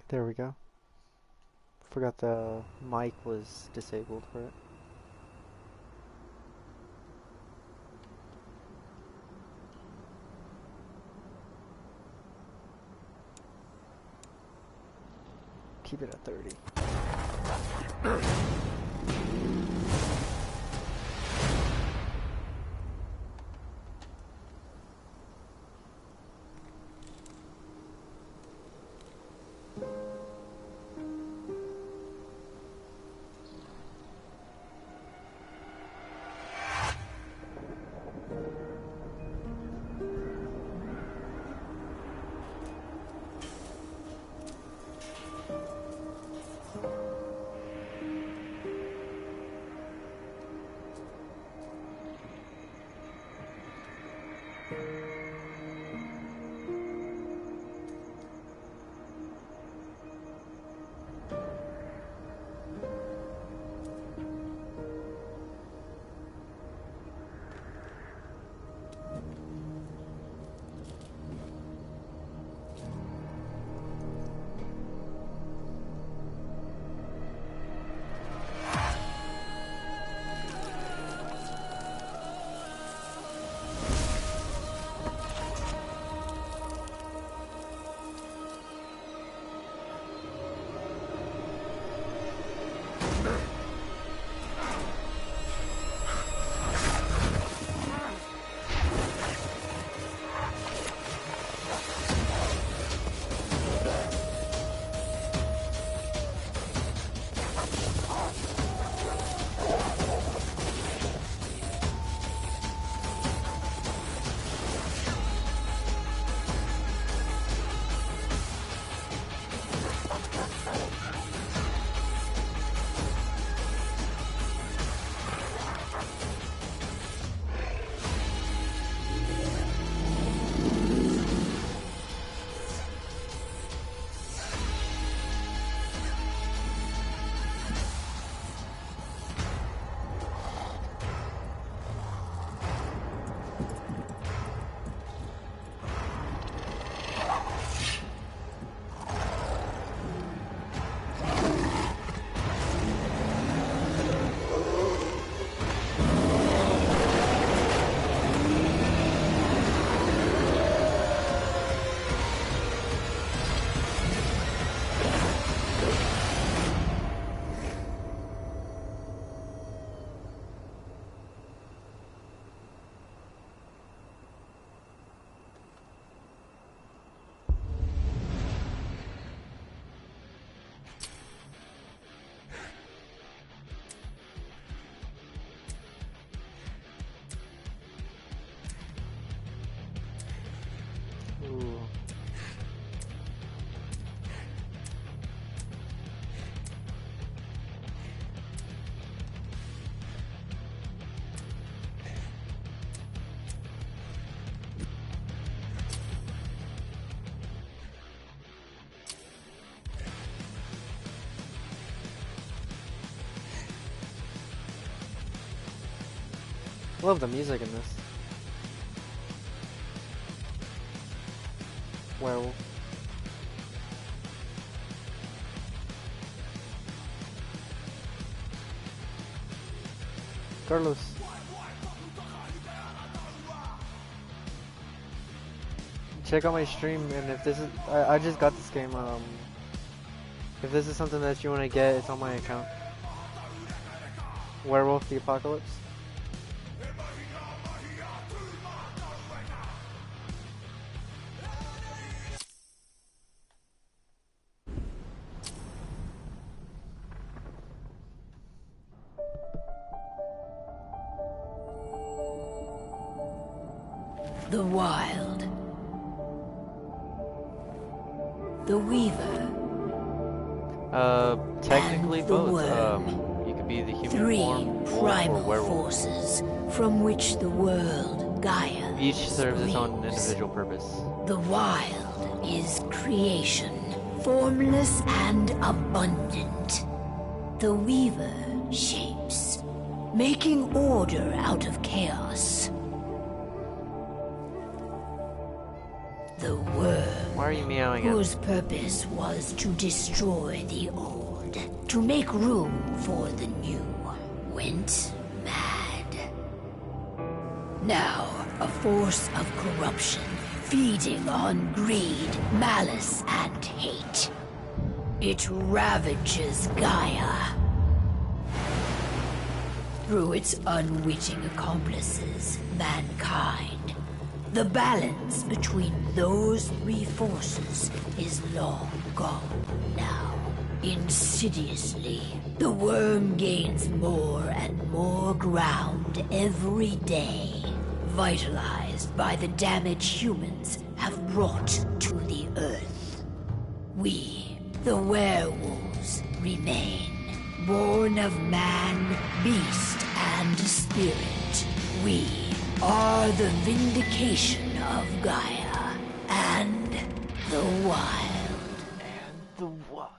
There we go. Forgot the mic was disabled for it. Keep it at 30. Ooh. Love the music in this. Werewolf. Carlos. Check out my stream, and if this is, I just got this game, if this is something that you want to get, it's on my account. Werewolf the Apocalypse. The Wild. The Weaver. Technically and both. Worm. You could be the human Three form, wolf, or primal werewolf. forces from which the world, Gaia, Each serves its own springs. individual purpose. The Wild is creation, formless and abundant. The Weaver shapes, making order out of chaos. The Worm Why are you meowing at me? whose purpose was to destroy the old, to make room for the new, went mad. Now, a force of corruption, feeding on greed, malice, and hate. It ravages Gaia. Through its unwitting accomplices, mankind. The balance between those three forces is long gone now. Insidiously, the worm gains more and more ground every day, vitalized by the damage humans have brought to the Earth. We, the werewolves, remain, born of man, beast, and spirit. We are the vindication of Gaia and the wild. And the wild.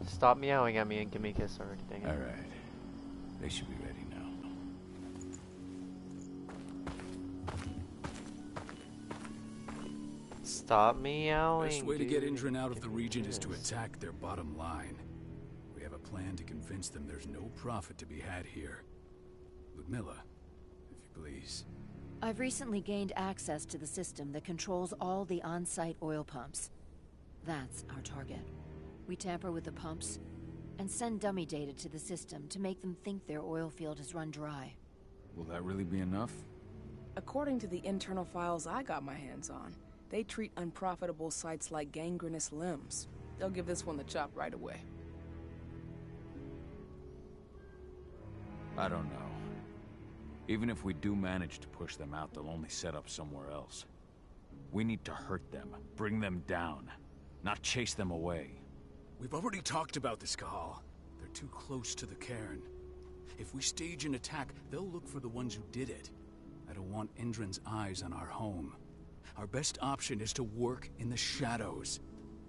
Stop meowing at me and give me a kiss already, dang it. Alright. They should be ready now. Stop meowing. Best way to get dude. Indran out of the Give me a region is to kiss. attack their bottom line. We have a plan to convince them there's no profit to be had here. Ludmilla, if you please. I've recently gained access to the system that controls all the on-site oil pumps. That's our target. We tamper with the pumps and send dummy data to the system to make them think their oil field has run dry. Will that really be enough? According to the internal files I got my hands on, they treat unprofitable sites like gangrenous limbs. They'll give this one the chop right away. I don't know. Even if we do manage to push them out, they'll only set up somewhere else. We need to hurt them, bring them down, not chase them away. We've already talked about this, Kahal. They're too close to the cairn. If we stage an attack, they'll look for the ones who did it. I don't want Indran's eyes on our home. Our best option is to work in the shadows.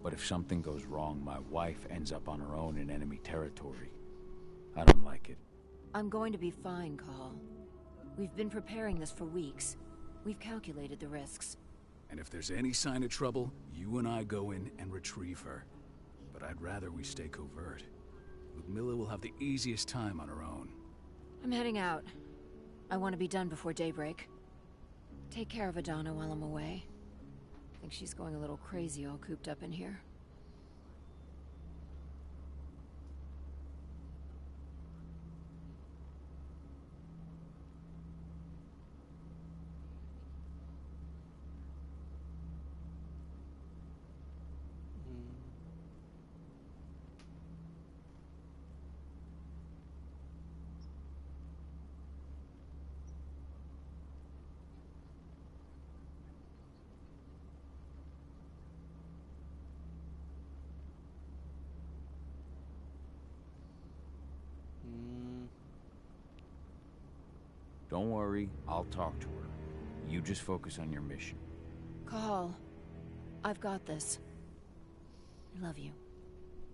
But if something goes wrong, my wife ends up on her own in enemy territory. I don't like it. I'm going to be fine, Call. We've been preparing this for weeks. We've calculated the risks. And if there's any sign of trouble, you and I go in and retrieve her. But I'd rather we stay covert. Ludmilla will have the easiest time on her own. I'm heading out. I want to be done before daybreak. Take care of Adana while I'm away. I think she's going a little crazy all cooped up in here. Don't worry, I'll talk to her. You just focus on your mission. Call. I've got this. I love you.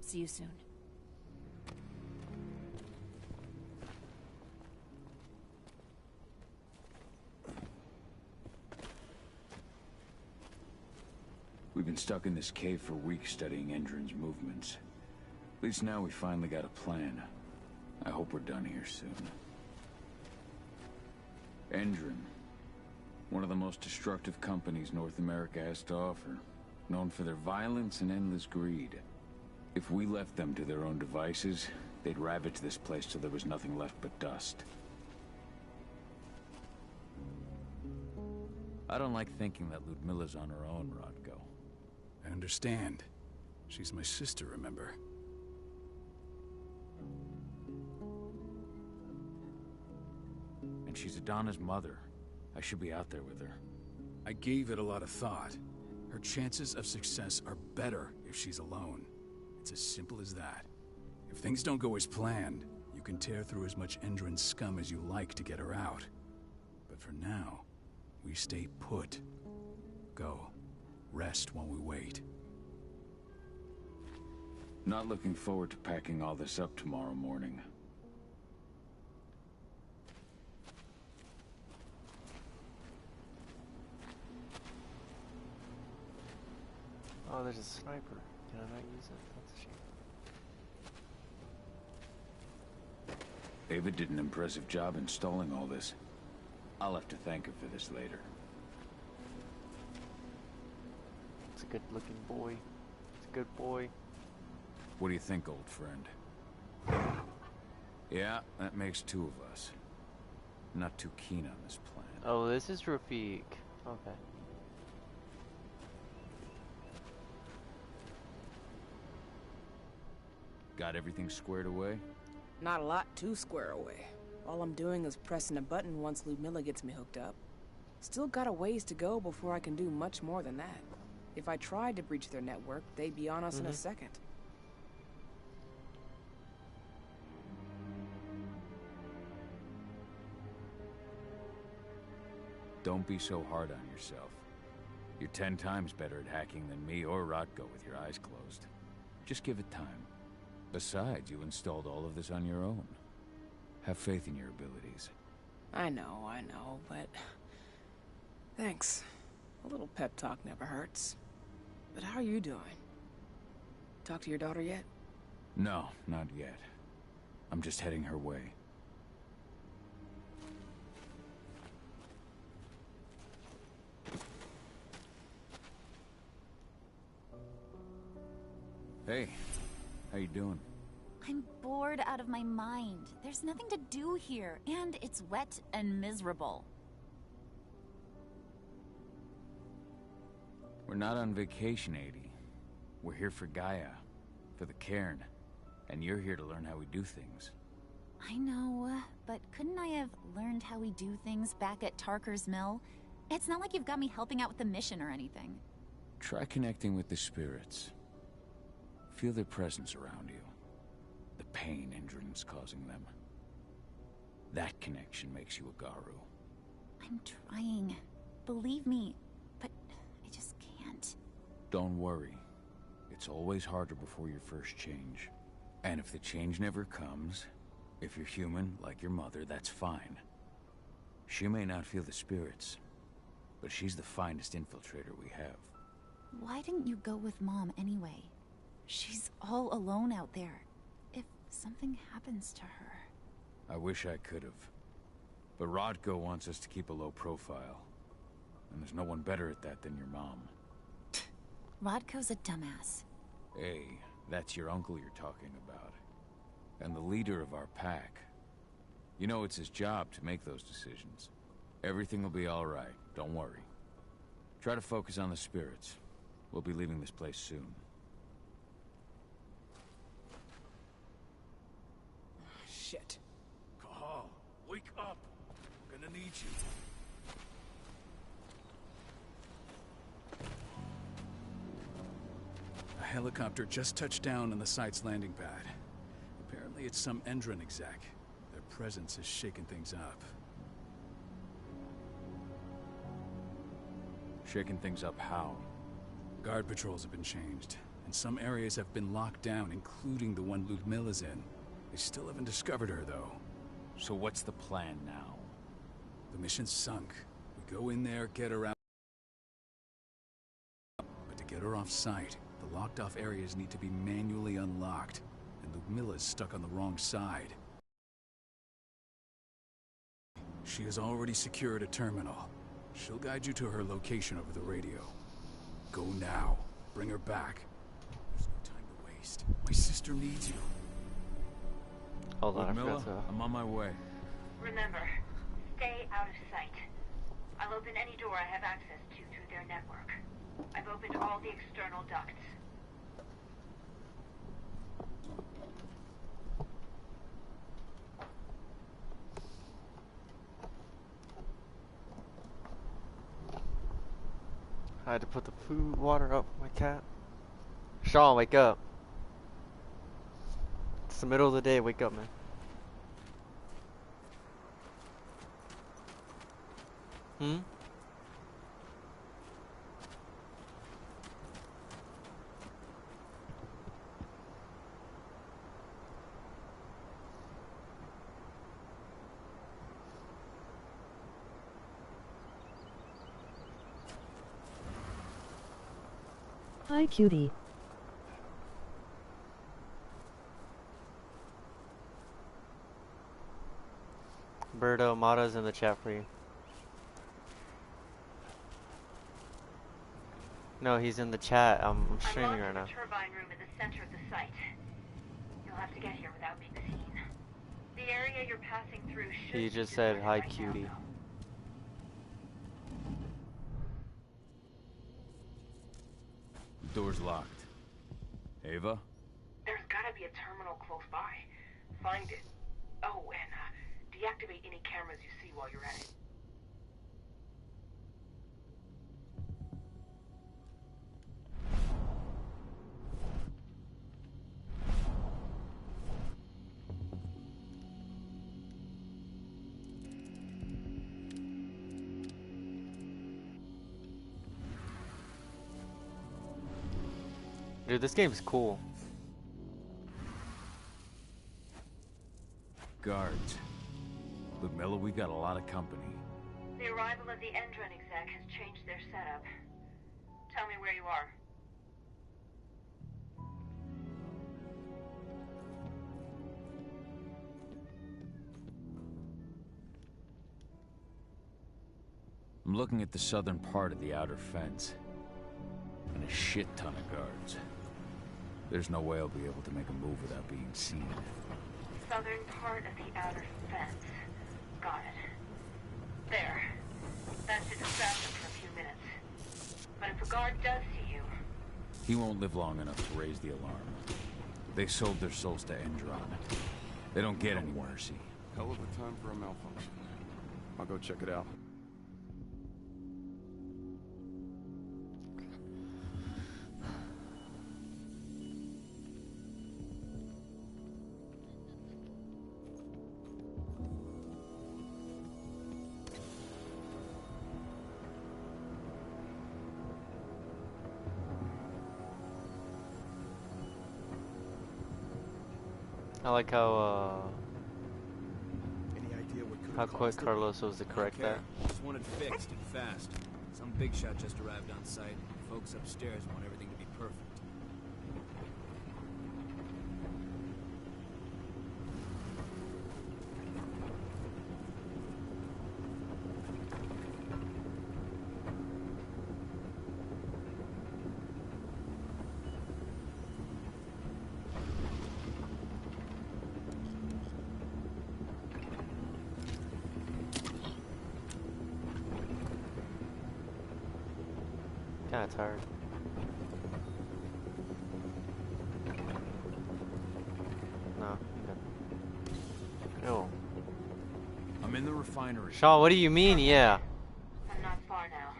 See you soon. We've been stuck in this cave for weeks studying Endrin's movements. At least now we finally got a plan. I hope we're done here soon. Endrin. One of the most destructive companies North America has to offer. Known for their violence and endless greed. If we left them to their own devices, they'd ravage this place till there was nothing left but dust. I don't like thinking that Ludmilla's on her own, Rodko. I understand. She's my sister, remember? And she's Adana's mother. I should be out there with her. I gave it a lot of thought. Her chances of success are better if she's alone. It's as simple as that. If things don't go as planned, you can tear through as much Endrin scum as you like to get her out. But for now, we stay put. Go. Rest while we wait. Not looking forward to packing all this up tomorrow morning. Oh, there's a sniper. Can I not use it? That's a shame. David did an impressive job installing all this. I'll have to thank him for this later. It's a good looking boy. It's a good boy. What do you think, old friend? Yeah, that makes two of us. Not too keen on this plan. Oh, this is Rafiq. Okay. Got everything squared away? Not a lot to square away. All I'm doing is pressing a button once Ludmilla gets me hooked up. Still got a ways to go before I can do much more than that. If I tried to breach their network, they'd be on us in a second. Don't be so hard on yourself. You're 10 times better at hacking than me or Rotko with your eyes closed. Just give it time. Besides, you installed all of this on your own. Have faith in your abilities. I know, but... Thanks. A little pep talk never hurts. But how are you doing? Talk to your daughter yet? No, not yet. I'm just heading her way. Hey, how you doing? I'm bored out of my mind. There's nothing to do here, and it's wet and miserable. We're not on vacation, Adie. We're here for Gaia, for the cairn, and you're here to learn how we do things. I know, but couldn't I have learned how we do things back at Tarker's Mill? It's not like you've got me helping out with the mission or anything. Try connecting with the spirits. Feel their presence around you. The pain Indran's causing them. That connection makes you a Garu. I'm trying. Believe me, but I just can't. Don't worry. It's always harder before your first change. And if the change never comes, if you're human, like your mother, that's fine. She may not feel the spirits, but she's the finest infiltrator we have. Why didn't you go with Mom anyway? She's all alone out there. If something happens to her... I wish I could have. But Rodko wants us to keep a low profile. And there's no one better at that than your mom. Rodko's a dumbass. Hey, that's your uncle you're talking about. And the leader of our pack. You know it's his job to make those decisions. Everything will be all right, don't worry. Try to focus on the spirits. We'll be leaving this place soon. Shit. Call. Wake up. I'm gonna need you. A helicopter just touched down on the site's landing pad. Apparently it's some Endron exec. Their presence is shaking things up. Shaking things up how? Guard patrols have been changed, and some areas have been locked down, including the one Ludmilla's in. They still haven't discovered her, though. So what's the plan now? The mission's sunk. We go in there, get her out. But to get her off-site, the locked-off areas need to be manually unlocked, and Ludmilla's stuck on the wrong side. She has already secured a terminal. She'll guide you to her location over the radio. Go now. Bring her back. There's no time to waste. My sister needs you. Hold on, I Ludmilla, forgot to... I'm on my way. Remember, stay out of sight. I'll open any door I have access to through their network. I've opened all the external ducts. I had to put the food, water up for my cat. Sean, wake up. It's the middle of the day, wake up, man. Hmm? Hi, cutie. Berto Mata's in the chat for you. No, he's in the chat. I'm streaming right now. I'm locked in the turbine room at the center of the site. You'll have to get here without being seen. The area you're passing through should He be just said deserted hi, right cutie. now, Door's locked. Ava? There's gotta be a terminal close by. Find it. Oh, and deactivate any cameras you see while you're at it. Dude, this game's cool. Guards. Ludmilla, we got a lot of company. The arrival of the Endron exec has changed their setup. Tell me where you are. I'm looking at the southern part of the outer fence. And a shit ton of guards. There's no way I'll be able to make a move without being seen. Southern part of the outer fence. Got it. There. That should distract him for a few minutes. But if a guard does see you... He won't live long enough to raise the alarm. They sold their souls to Endron. They don't get any mercy. Hell of a time for a malfunction. I'll go check it out. I like how Any idea what could how have quick caused it? Carlos was to correct that. Just want it fixed and fast. Some big shot just arrived on site. Folks upstairs want everything to be perfect. Kinda tired. No, I'm good. Ew. I'm in the refinery. Sean, what do you mean, yeah? I'm not far now.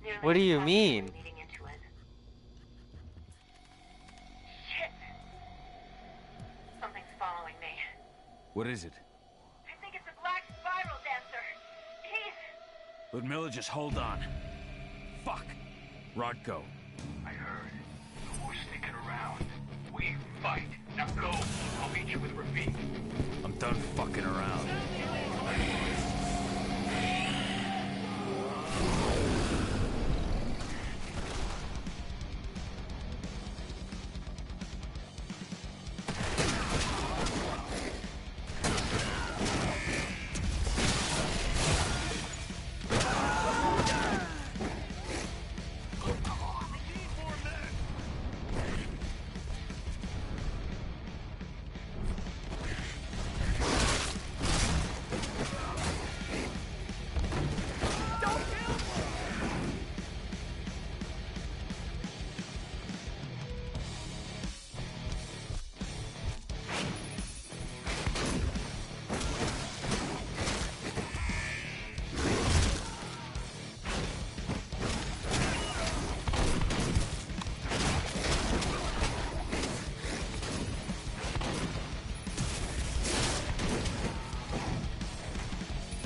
Nearly What do you halfway mean? leading into it. Shit! Something's following me. What is it? I think it's a black spiral dancer. He's... Ludmilla, just hold on. Fuck. Rodko. I heard. No more sticking around. We fight. Now go. I'll meet you with Rafik. I'm done fucking around.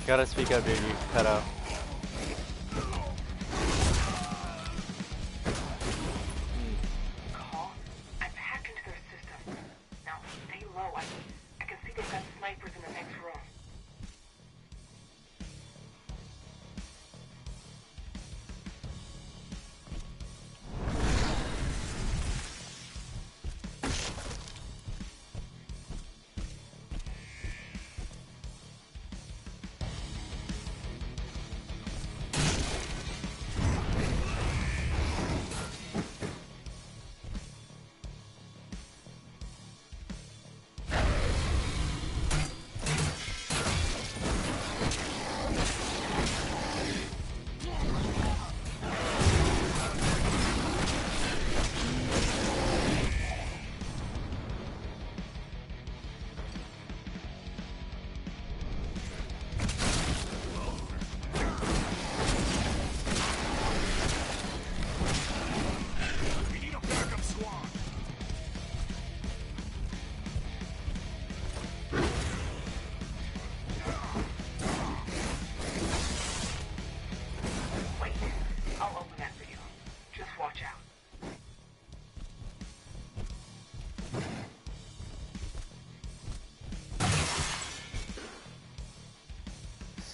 Gotta speak up, dude. You cut out. Call? I've hacked into their system. Now, stay low. I can see they've got snipers in the next room.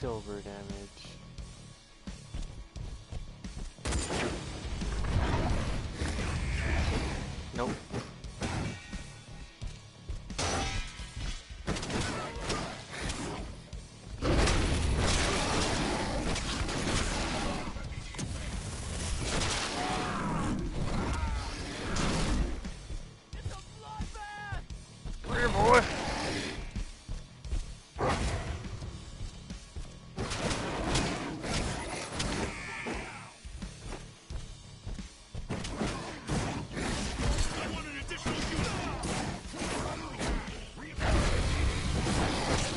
silver damage. Nope. Here, boy.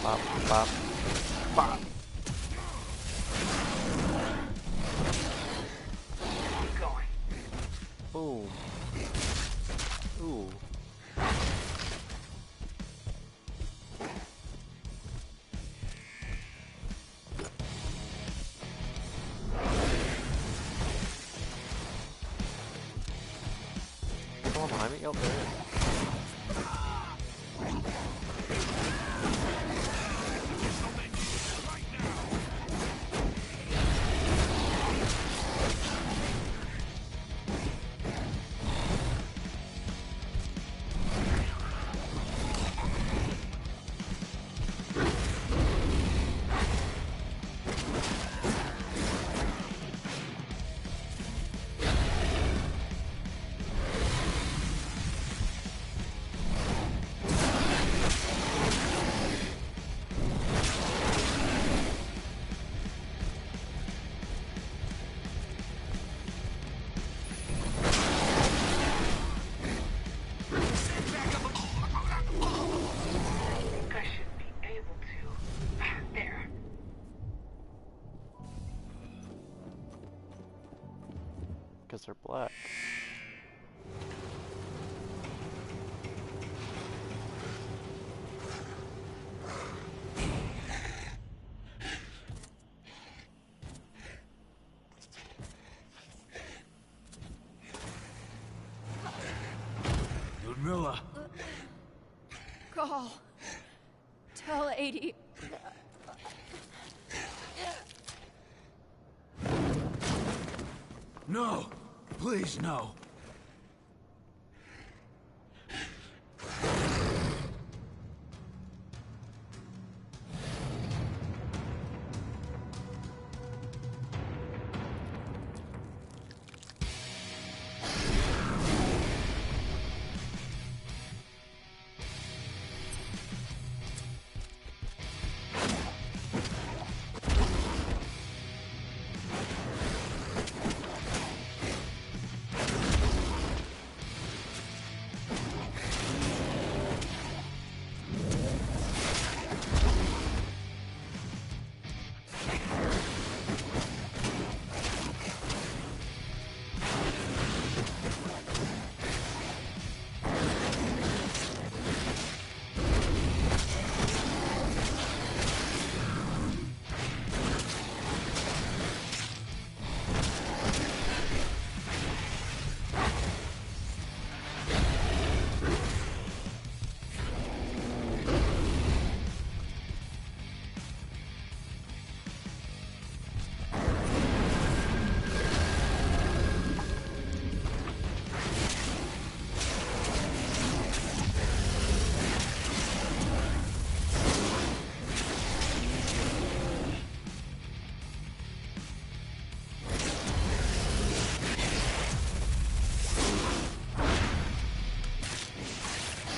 Bop, bop, bop. Keep going. Boom. Ooh. Come on behind me. Oh, there it is. I should be able to. There. Because they're black. Ludmilla. Call. Tell 80. No! Please, no.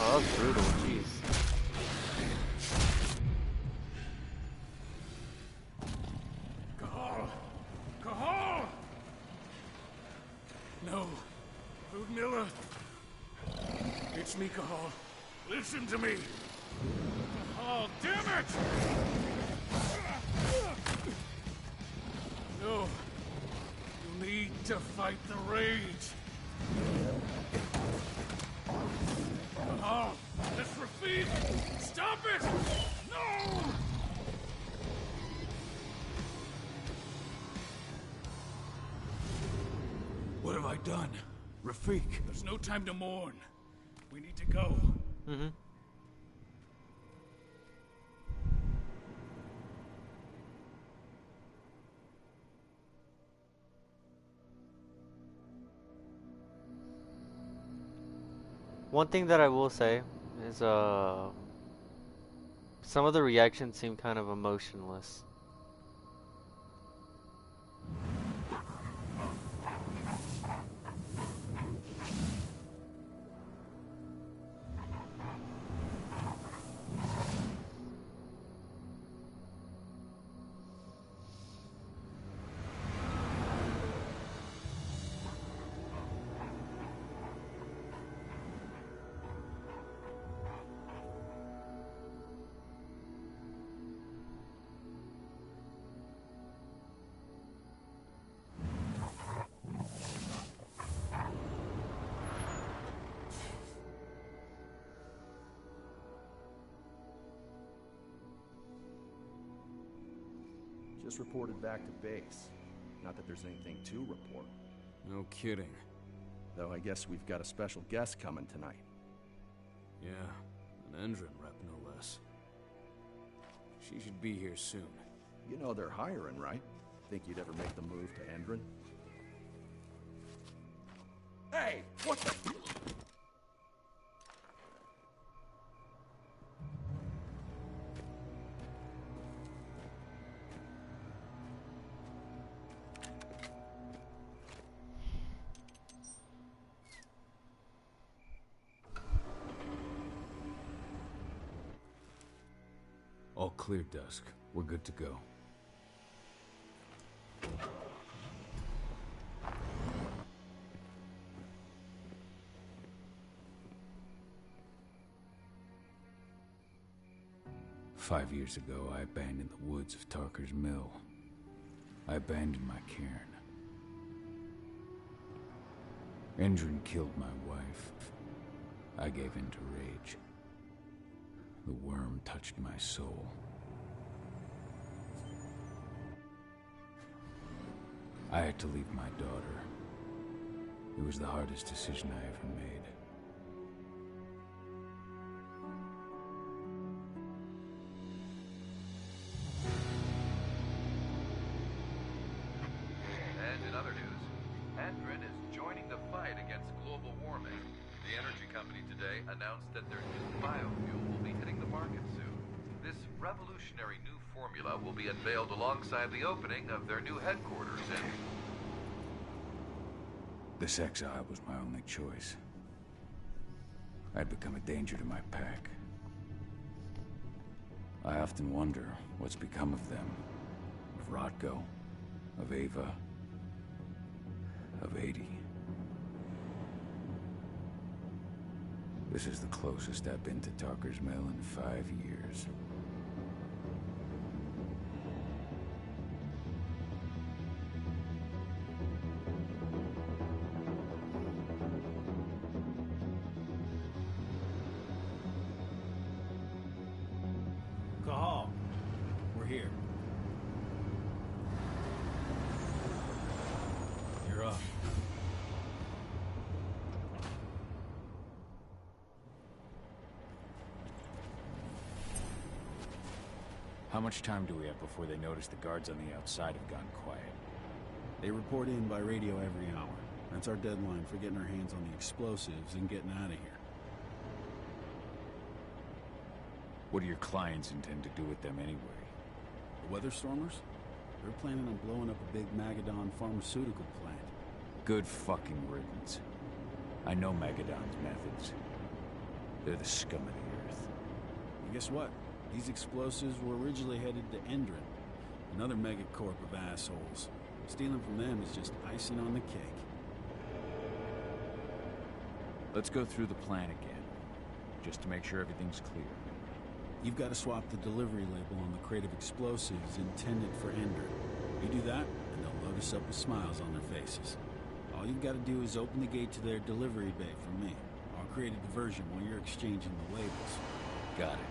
Oh, that's brutal, jeez. Cahal! Cahal! No. Ludmilla. It's me, Cahal. Listen to me. Cahal, damn it! No. You need to fight the rage. Cahal, this Rafid! Stop it! No! What have I done? Rafik, there's no time to mourn. We need to go. one thing that I will say is some of the reactions seem kind of emotionless. Just reported back to base. Not that there's anything to report. No kidding. Though I guess we've got a special guest coming tonight. Yeah, an Endron rep no less. She should be here soon. You know they're hiring, right? Think you'd ever make the move to Endron? Hey, what the... All clear, Dusk. We're good to go. "5 years ago, I abandoned the woods of Tarker's Mill. I abandoned my cairn. Endron killed my wife. I gave in to rage. The worm touched my soul. I had to leave my daughter. It was the hardest decision I ever made. And in other news, Endron is joining the fight against global warming. The energy company today announced that their new biofuel will be hitting the market soon. This revolutionary new formula will be unveiled alongside the opening of their new headquarters in... This exile was my only choice. I'd become a danger to my pack. I often wonder what's become of them. Of Rodko, of Ava, of 80. This is the closest I've been to Tarker's Mill in 5 years. Cahal, we're here. You're up. How much time do we have before they notice the guards on the outside have gone quiet? They report in by radio every hour. That's our deadline for getting our hands on the explosives and getting out of here. What do your clients intend to do with them anyway? The Weatherstormers? They're planning on blowing up a big Magadon pharmaceutical plant. Good fucking riddance. I know Magadon's methods. They're the scum of the earth. And guess what? These explosives were originally headed to Endron, another megacorp of assholes. Stealing from them is just icing on the cake. Let's go through the plan again, just to make sure everything's clear. You've got to swap the delivery label on the crate of explosives intended for Endron. You do that, and they'll load us up with smiles on their faces. All you've got to do is open the gate to their delivery bay for me. I'll create a diversion while you're exchanging the labels. Got it.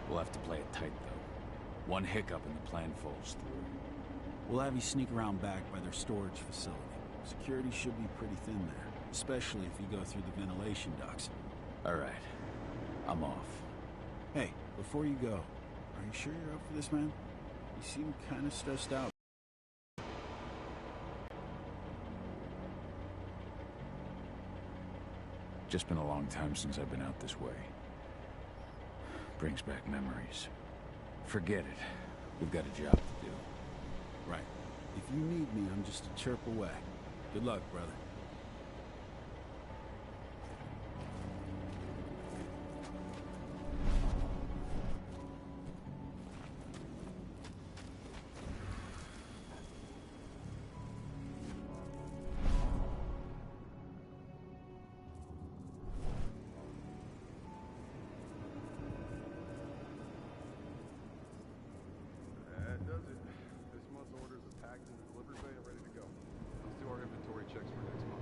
We'll have to play it tight, though. One hiccup and the plan falls through. We'll have you sneak around back by their storage facility. Security should be pretty thin there, especially if you go through the ventilation ducts. All right. I'm off. Hey, before you go, are you sure you're up for this, man? You seem kind of stressed out. Just been a long time since I've been out this way. Brings back memories. Forget it. We've got a job to do. Right. If you need me, I'm just a chirp away. Good luck, brother. That does it. This month's orders are packed in the delivery bay and ready to go. Let's do our inventory checks for next month.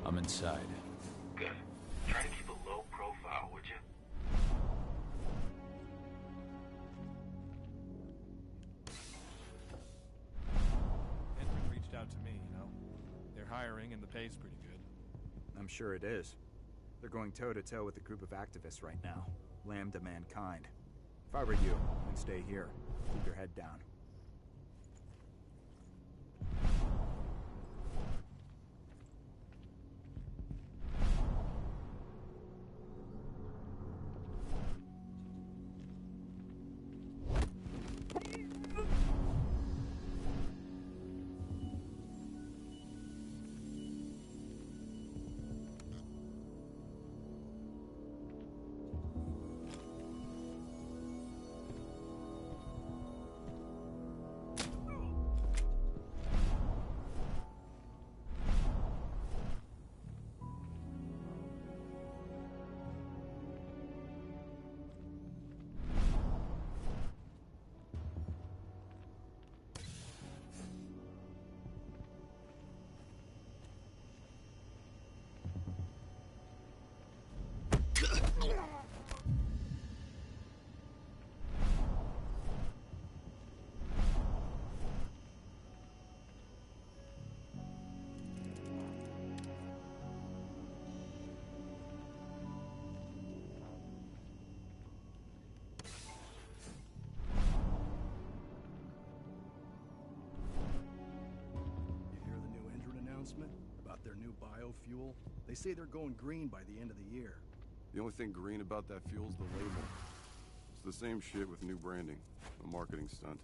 I'm inside. Good. Try to keep a low profile, would you? Henry reached out to me, you know. They're hiring and the pay's pretty good. I'm sure it is. They're going toe-to-toe with a group of activists right now. Lambda mankind. If I were you, I'd stay here. Keep your head down. About their new biofuel. They say they're going green by the end of the year. The only thing green about that fuel's the label. It's the same shit with new branding. A marketing stunt.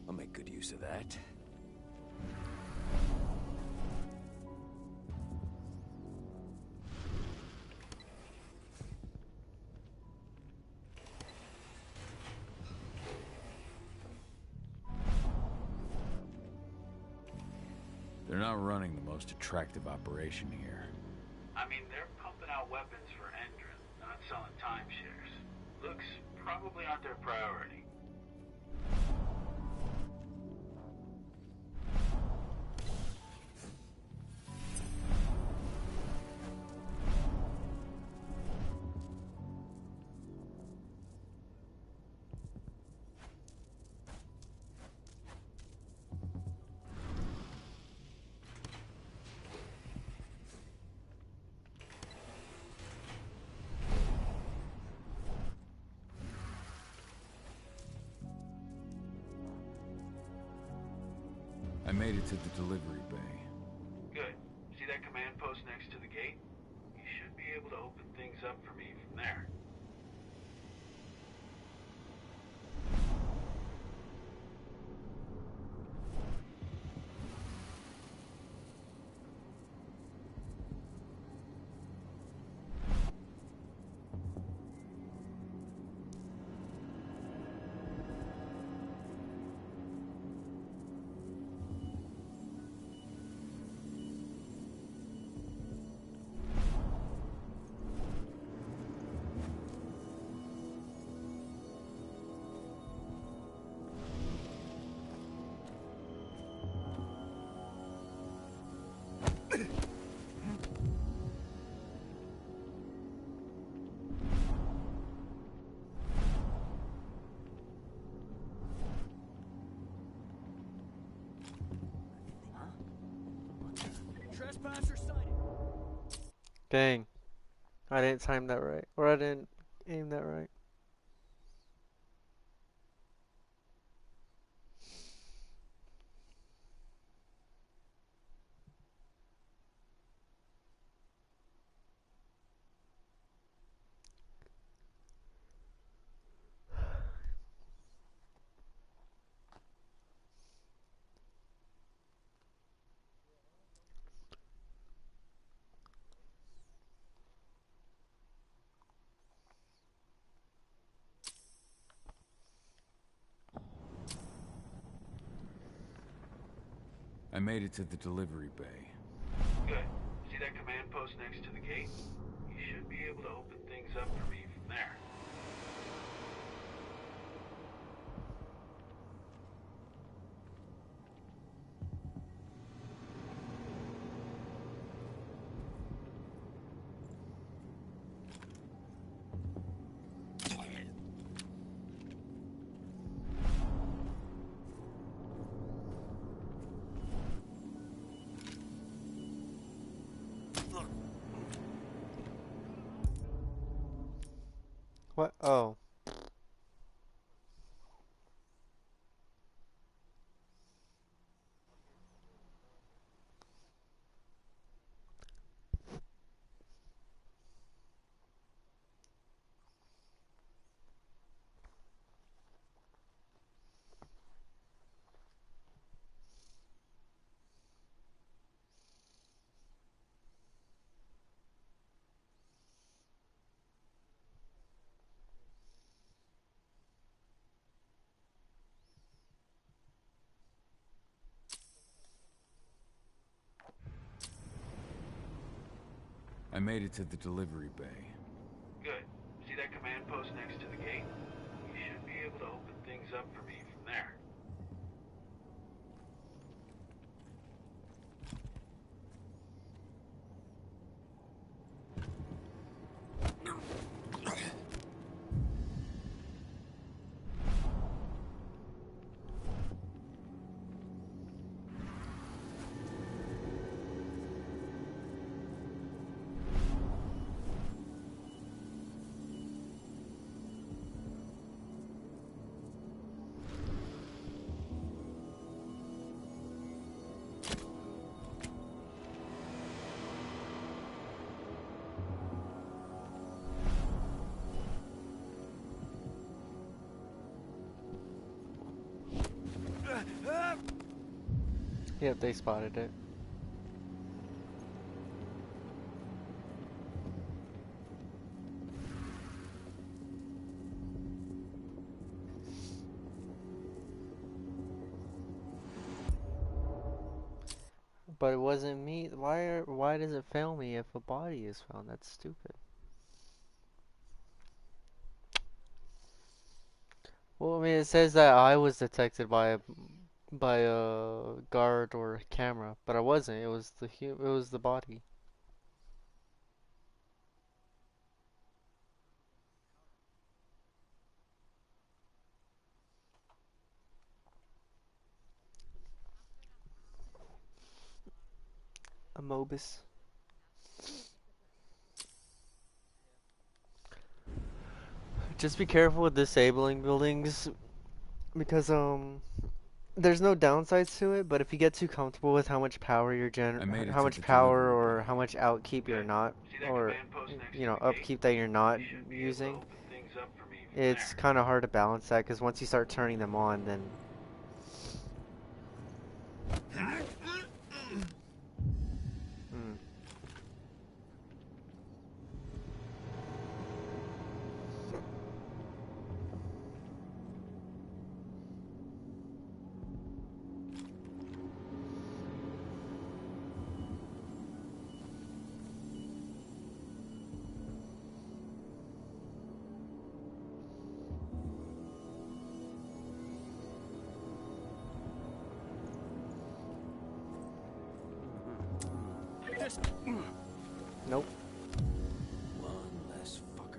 I'll make good use of that. They're not running the most attractive operation here. I mean, they're pumping out weapons for Endron, not selling timeshares. Looks probably aren't their priority. I made it to the delivery bay. Good. See that command post next to the gate? You should be able to open things up for me from there. Trespasser sighted. Dang. I didn't time that right. Or I didn't aim that right. I made it to the delivery bay. Good. See that command post next to the gate? You should be able to open things up for me from there. What? Oh. I made it to the delivery bay. Good. See that command post next to the gate? You should be able to open things up for me from there. Yep, they spotted it. But it wasn't me. Why does it fail me if a body is found? That's stupid. Well, I mean, it says that I was detected by a guard or a camera, but I wasn't. It was the body. A Mobus. Just be careful with disabling buildings because there's no downsides to it, but if you get too comfortable with how much power I made it how to much the power delivery or bay. how much outkeep you're not, or upkeep that you're not using, it's kind of hard to balance that because once you start turning them on, then mm. Nope. One less fucker.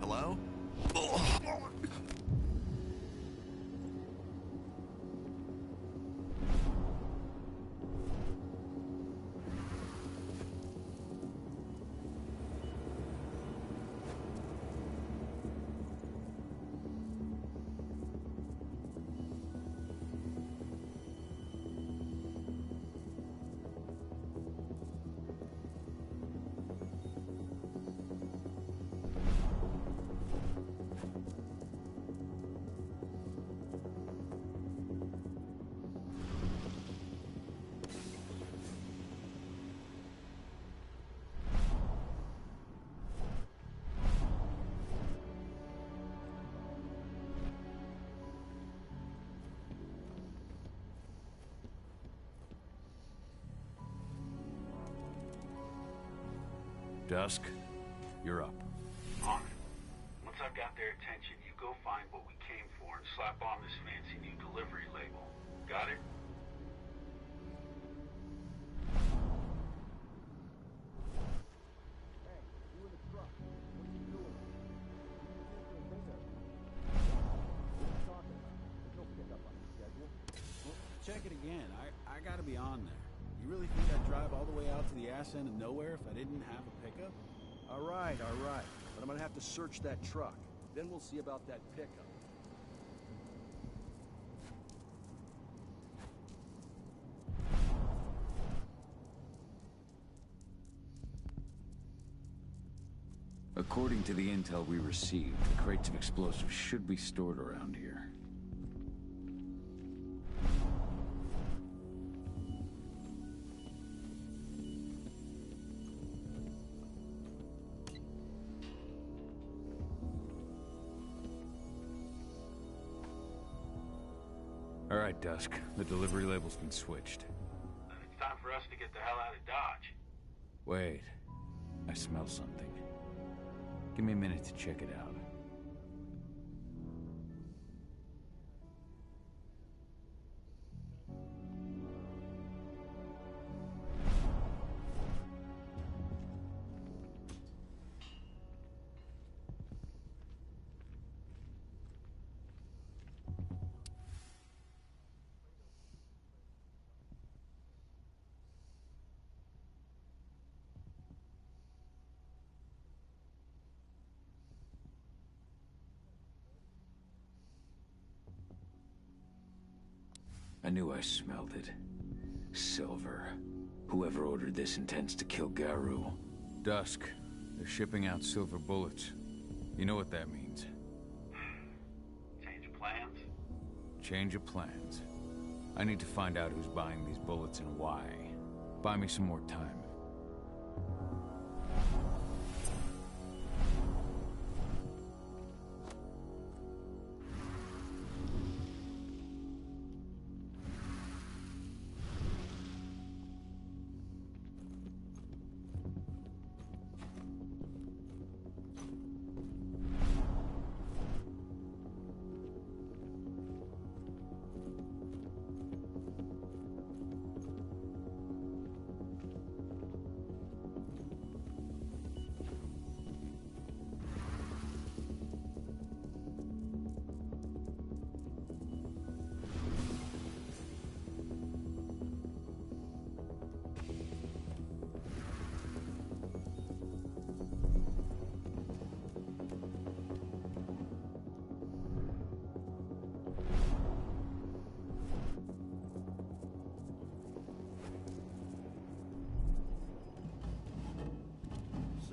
Hello? Dusk, you're up. On it. Once I've got their attention, you go find what we came for and slap on this fancy new delivery label. Got it? Check it again. I gotta be on there. You really think I'd drive all the way out to the ass end of nowhere if I didn't have a pickup? All right. But I'm gonna have to search that truck. Then we'll see about that pickup. According to the intel we received, the crates of explosives should be stored around here. All right, Dusk. The delivery label's been switched. It's time for us to get the hell out of Dodge. Wait. I smell something. Give me a minute to check it out. I knew I smelled it. Silver. Whoever ordered this intends to kill Garu. Dusk. They're shipping out silver bullets. You know what that means. Change of plans? Change of plans. I need to find out who's buying these bullets and why. Buy me some more time.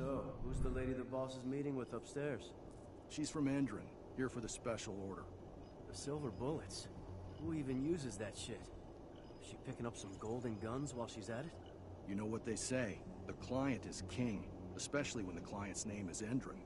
So, who's the lady the boss is meeting with upstairs? She's from Endron, here for the special order. The silver bullets? Who even uses that shit? Is she picking up some golden guns while she's at it? You know what they say, the client is king, especially when the client's name is Endron.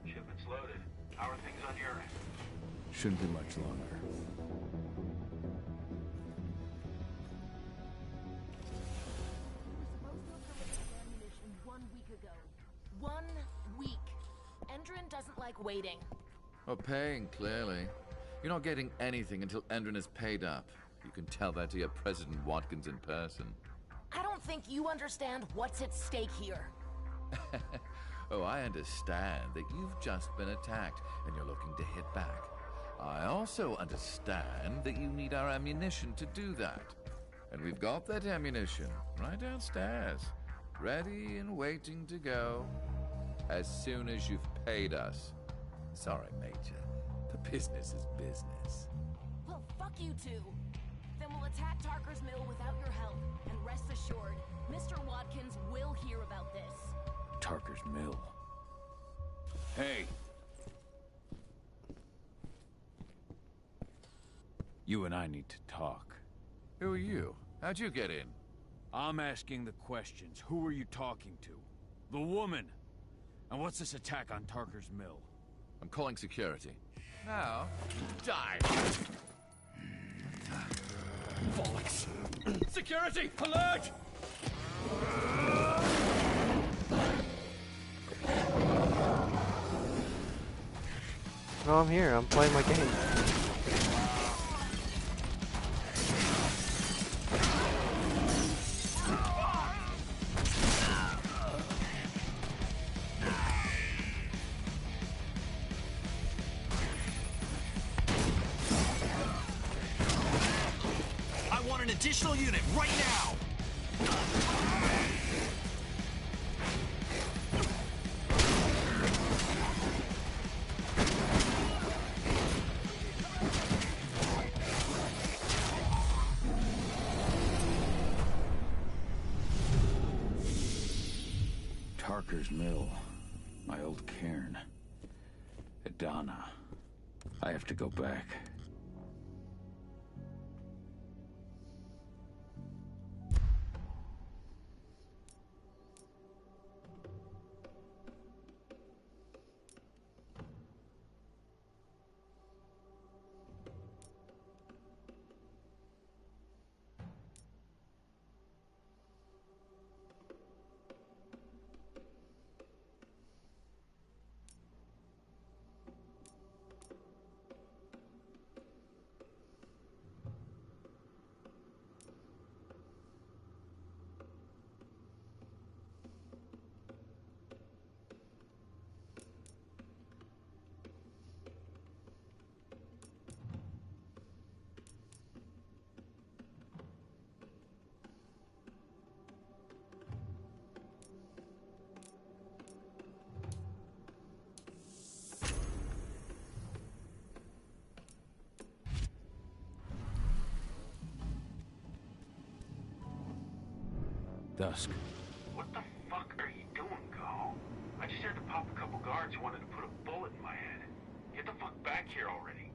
Shipment's loaded. How are things on your end? Shouldn't be much longer. Ammunition 1 week ago. 1 week. Endron doesn't like waiting. Well, paying, clearly. You're not getting anything until Endron is paid up. You can tell that to your President Watkins in person. I don't think you understand what's at stake here. Oh, I understand that you've just been attacked and you're looking to hit back. I also understand that you need our ammunition to do that. And we've got that ammunition right downstairs, ready and waiting to go as soon as you've paid us. Sorry, Major, but business is business. Well, fuck you two. Then we'll attack Tarker's Mill without your help. And rest assured, Mr. Watkins will hear about this. Tarker's Mill. Hey! You and I need to talk. Who are you? How'd you get in? I'm asking the questions. Who are you talking to? The woman! And what's this attack on Tarker's Mill? I'm calling security. Now, die! Bollocks! Security! Alert! No, I'm here. I'm playing my game. I want an additional unit right now! Tarker's Mill. My old cairn. Adana. I have to go back. Dusk. What the fuck are you doing, Go? I just had to pop a couple guards who wanted to put a bullet in my head. Get the fuck back here already.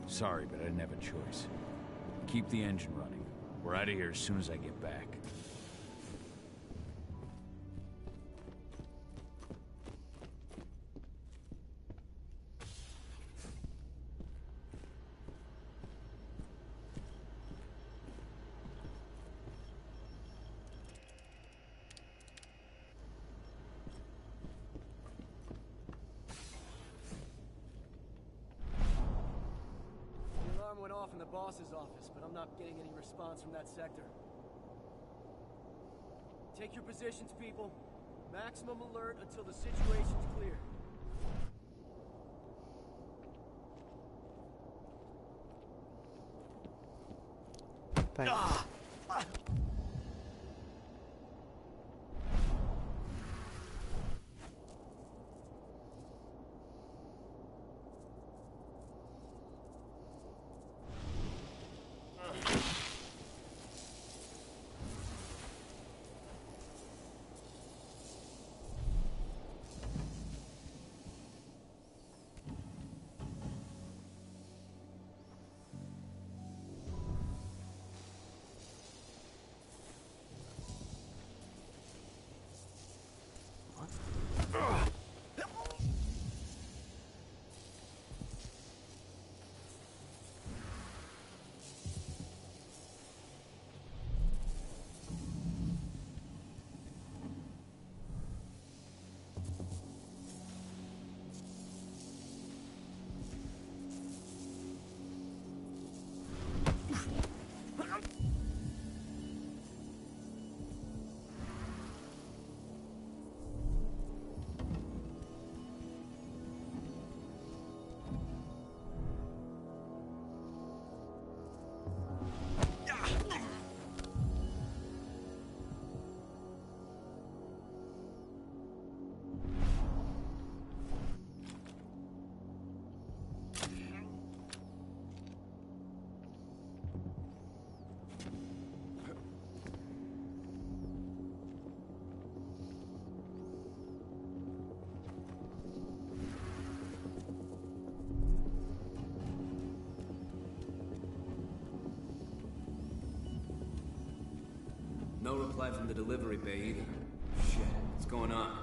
Sorry, but I didn't have a choice. Keep the engine running. We're out of here as soon as I get back. The alarm went off in the boss's office, but I'm not getting any response from that sector. Take your positions, people. Maximum alert until the situation's clear. Thanks. No reply from the delivery bay either. Shit, what's going on?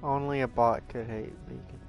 Only a bot could hate Beacon.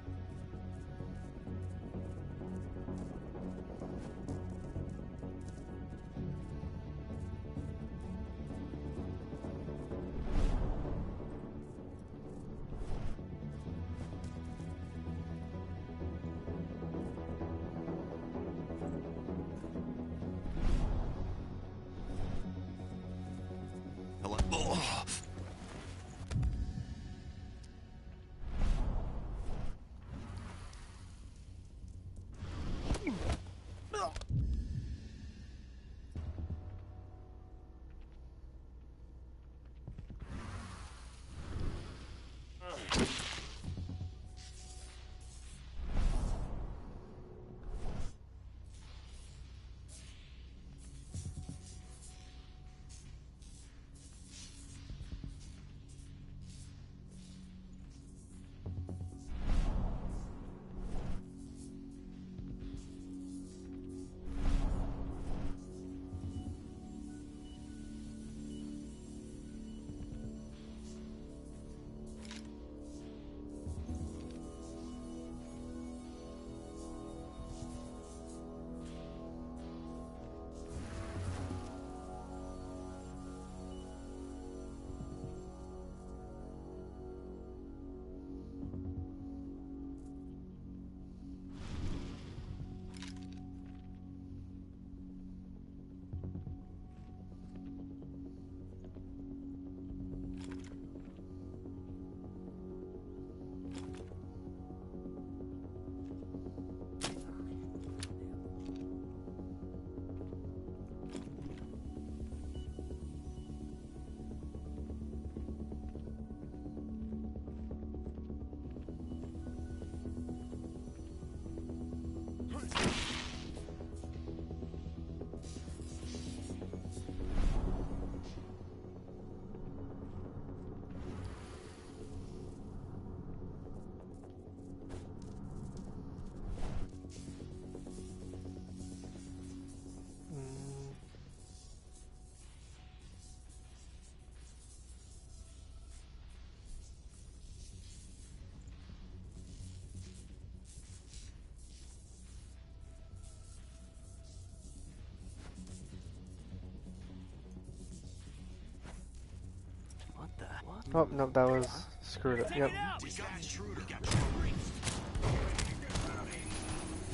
Oh, no, that was screwed up. Yep. I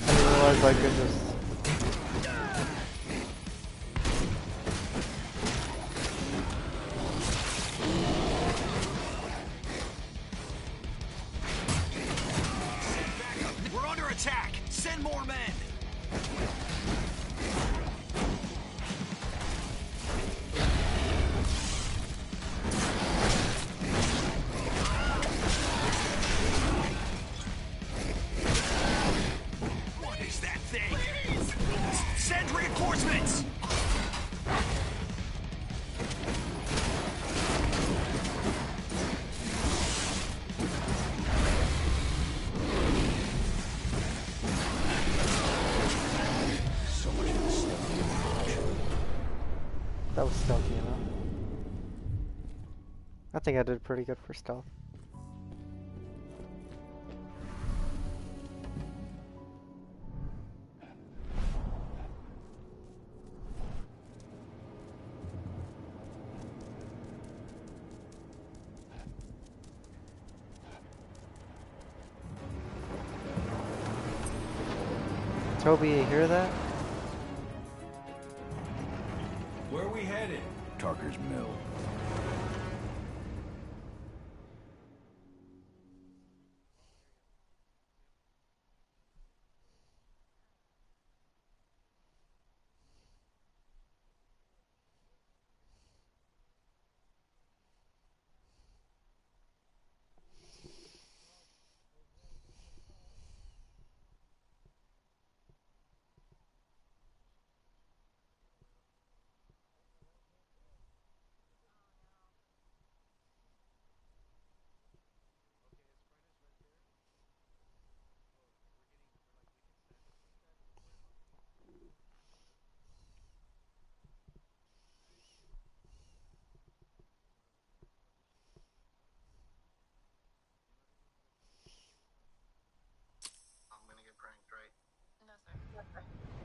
didn't realize I could just... We're under attack! Send more men! What is that thing? Send reinforcements! That was stealthy enough. I think I did pretty good for stealth. Toby, you hear that? Where are we headed? Tarker's Mill.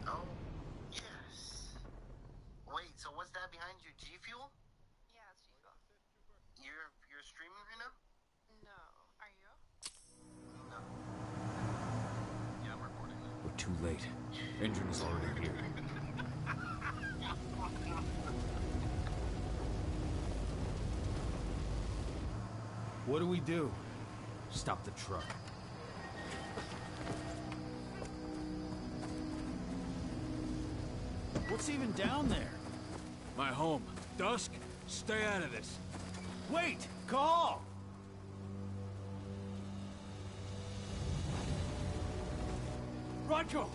Oh, yes. Wait, so what's that behind you? G Fuel? Yeah, it's G-Fuel. You're streaming right now? No. Are you? No. Yeah, I'm recording now. We're too late. Engine is already here. What do we do? Stop the truck. What's even down there? My home. Dusk, stay out of this. Wait! Call! Rodko!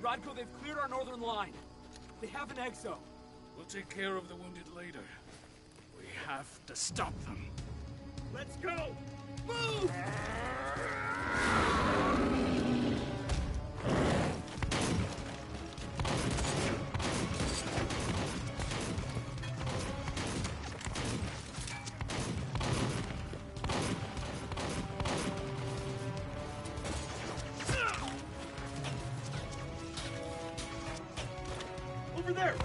Rodko, they've cleared our northern line. They have an exo. We'll take care of the wounded later. We have to stop them. Let's go! Move! Over there!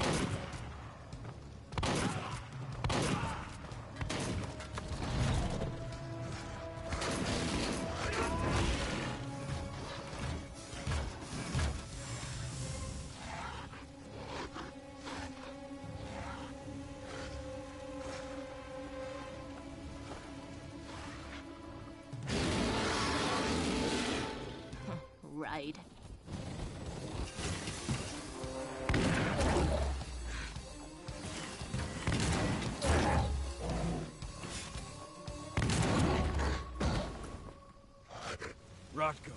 Right. Rodko.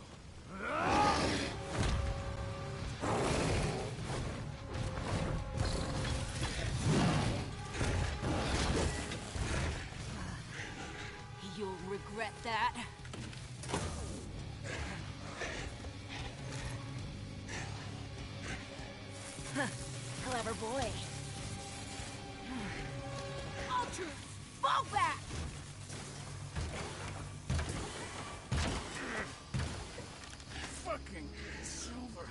You'll regret that. Clever boy. All troops, fall back! Fucking Silver.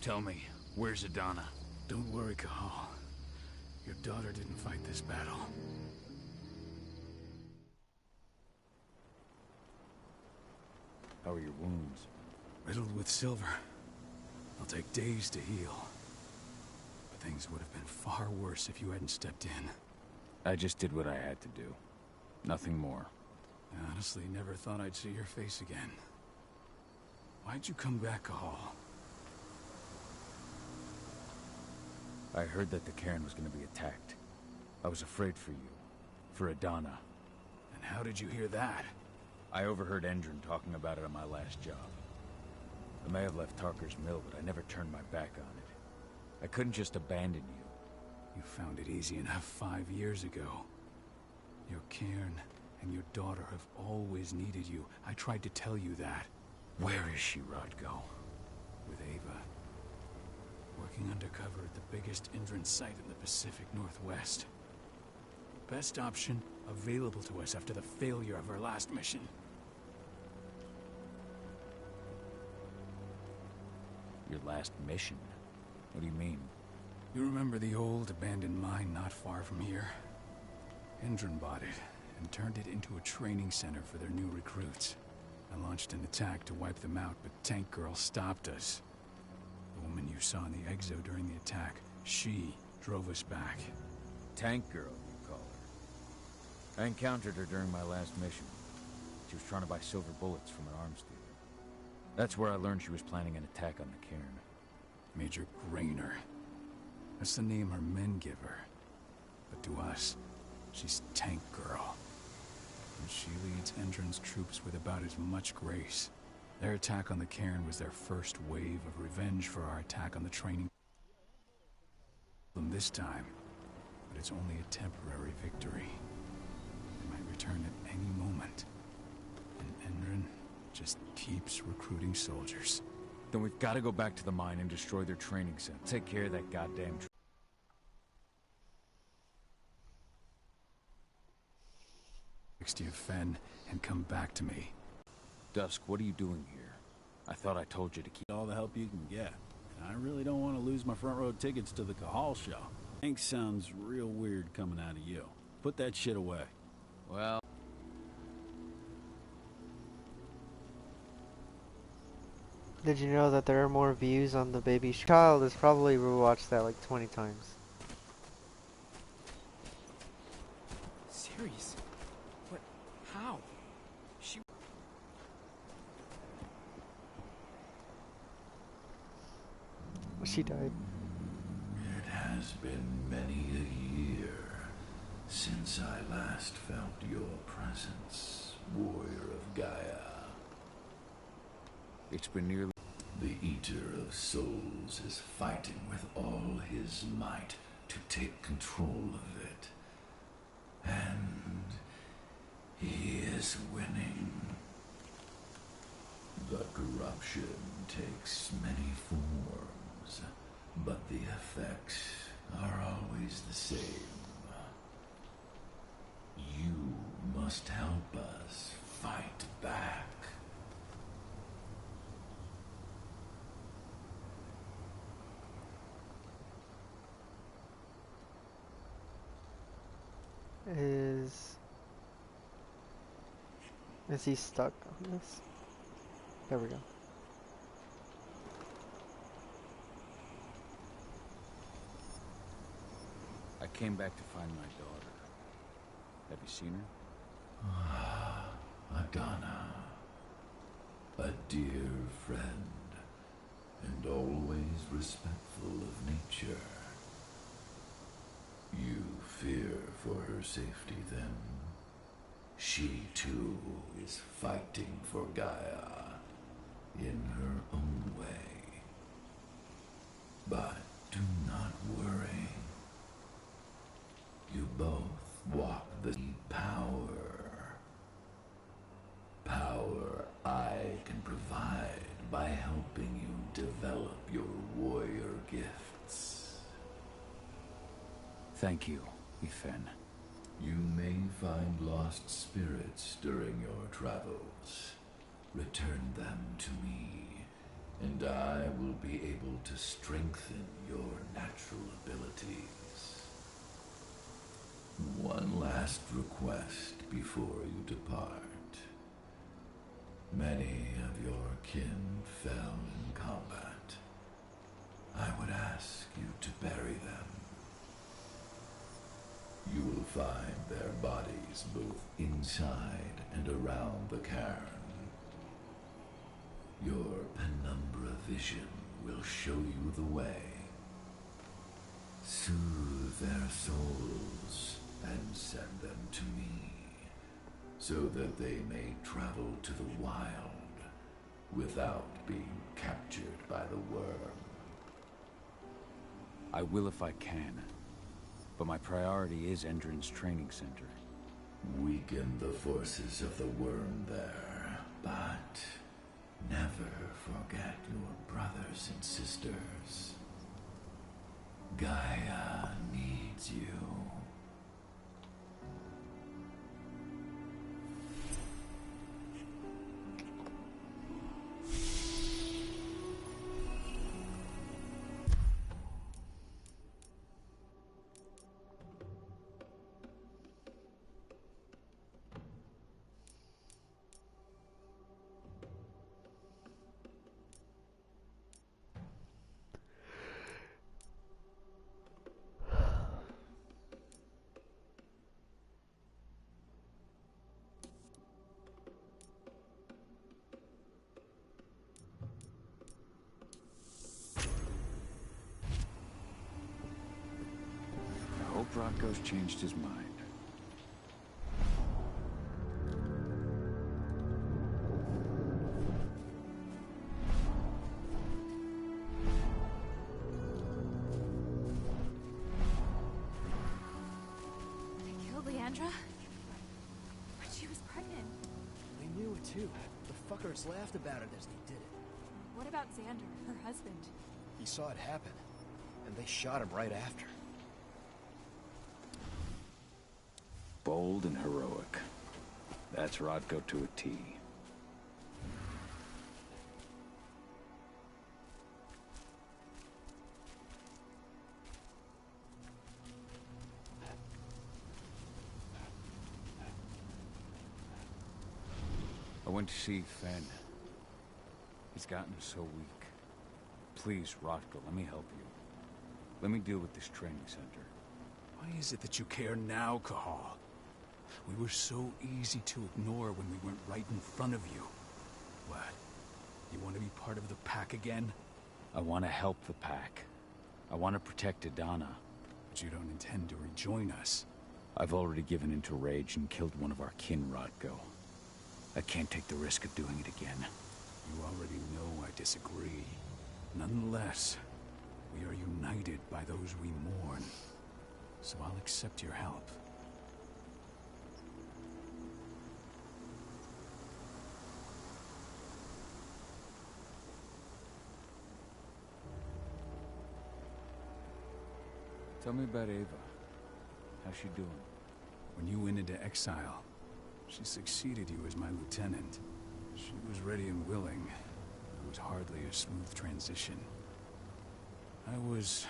Tell me, where's Adana? Don't worry, Cahal. Your daughter didn't fight this battle. How are your wounds? Riddled with silver. They'll take days to heal. But things would have been far worse if you hadn't stepped in. I just did what I had to do. Nothing more. I honestly never thought I'd see your face again. Why'd you come back, Cahal? I heard that the cairn was going to be attacked. I was afraid for you. For Adana. And how did you hear that? I overheard Endron talking about it on my last job. I may have left Tarker's Mill, but I never turned my back on it. I couldn't just abandon you. You found it easy enough 5 years ago. Your cairn and your daughter have always needed you. I tried to tell you that. Where is she, Rodko? With Ava. Working undercover at the biggest Indran site in the Pacific Northwest. Best option available to us after the failure of our last mission. Your last mission? What do you mean? You remember the old abandoned mine not far from here? Indran bought it and turned it into a training center for their new recruits. I launched an attack to wipe them out, but Tank Girl stopped us. The woman you saw in the exo during the attack, she drove us back. Tank Girl, you call her. I encountered her during my last mission. She was trying to buy silver bullets from an arms dealer. That's where I learned she was planning an attack on the cairn. Major Grainer. That's the name her men give her. But to us, she's Tank Girl. And she leads Endron's troops with about as much grace. Their attack on the cairn was their first wave of revenge for our attack on the training them this time. But it's only a temporary victory. They might return at any moment. And Endron just keeps recruiting soldiers. Then we've got to go back to the mine and destroy their training center. Take care of that goddamn 60 of Fen and come back to me. Dusk, what are you doing here? I thought I told you to keep all the help you can get. And I really don't want to lose my front row tickets to the Cahal show. Hank sounds real weird coming out of you. Put that shit away. Well... Did you know that there are more views on the baby child? Has probably rewatched that like 20 times. Serious? What? How? She... She died. It has been many a year since I last felt your presence, warrior of Gaia. It's been nearly... The Eater of Souls is fighting with all his might to take control of it. And he is winning. The corruption takes many forms, but the effects are always the same. You must help us fight back. Is he stuck on this? There we go. I came back to find my daughter. Have you seen her? Ah, Adana. A dear friend, and always respectful of nature. You fear for her safety, then? She, too, is fighting for Gaia in her own way. But do not worry. You both walk the power. Power I can provide by helping you develop your warrior gifts. Thank you, Ethan. You may find lost spirits during your travels. Return them to me, and I will be able to strengthen your natural abilities. last request before you depart. Many of your kin fell in combat. I would ask you to bury them. You will find their bodies both inside and around the cairn. Your penumbra vision will show you the way. Soothe their souls and send them to me, so that they may travel to the wild without being captured by the worm. I will if I can, but my priority is Endron's training center. Weaken the forces of the worm there, but never forget your brothers and sisters. Gaia needs you. I hope Rocco's changed his mind. They killed Leandra? But she was pregnant. They knew it too. The fuckers laughed about it as they did it. What about Xander, her husband? He saw it happen, and they shot him right after. Bold and heroic. That's Rodko to a T. I went to see Fenn. He's gotten so weak. Please, Rodko, let me help you. Let me deal with this training center. Why is it that you care now, Cahal? We were so easy to ignore when we went right in front of you. What? You want to be part of the pack again? I want to help the pack. I want to protect Adana. But you don't intend to rejoin us. I've already given in to rage and killed one of our kin, Rodko. I can't take the risk of doing it again. You already know I disagree. Nonetheless, we are united by those we mourn. So I'll accept your help. Tell me about Ava. How's she doing? When you went into exile, she succeeded you as my lieutenant. She was ready and willing. It was hardly a smooth transition. I was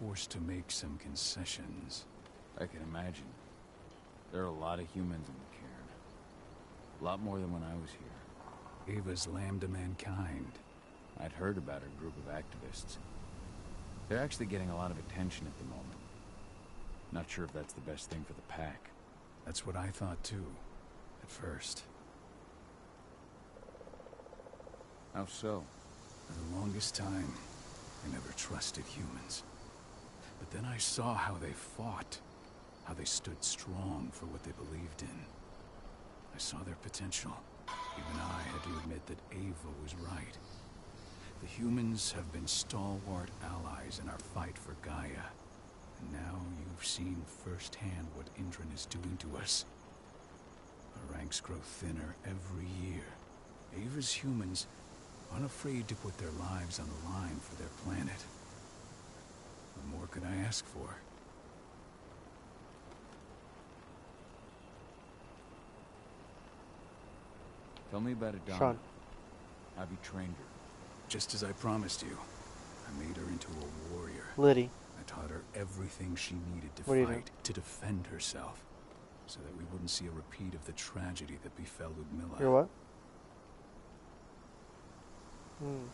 forced to make some concessions. I can imagine. There are a lot of humans in the cairn. A lot more than when I was here. Ava's lamb to mankind. I'd heard about her group of activists. They're actually getting a lot of attention at the moment. Not sure if that's the best thing for the pack. That's what I thought too, at first. How so? For the longest time, I never trusted humans. But then I saw how they fought, how they stood strong for what they believed in. I saw their potential. Even I had to admit that Ava was right. The humans have been stalwart allies in our fight for Gaia. And now you've seen firsthand what Endron is doing to us. Our ranks grow thinner every year. Ava's humans aren't afraid to put their lives on the line for their planet. What more could I ask for? Tell me about Adana. Sean. Have you trained her? Just as I promised you, I made her into a warrior. Liddy. I taught her everything she needed to What are you fight, to defend herself. so that we wouldn't see a repeat of the tragedy that befell Ludmilla. You're what? Hmm.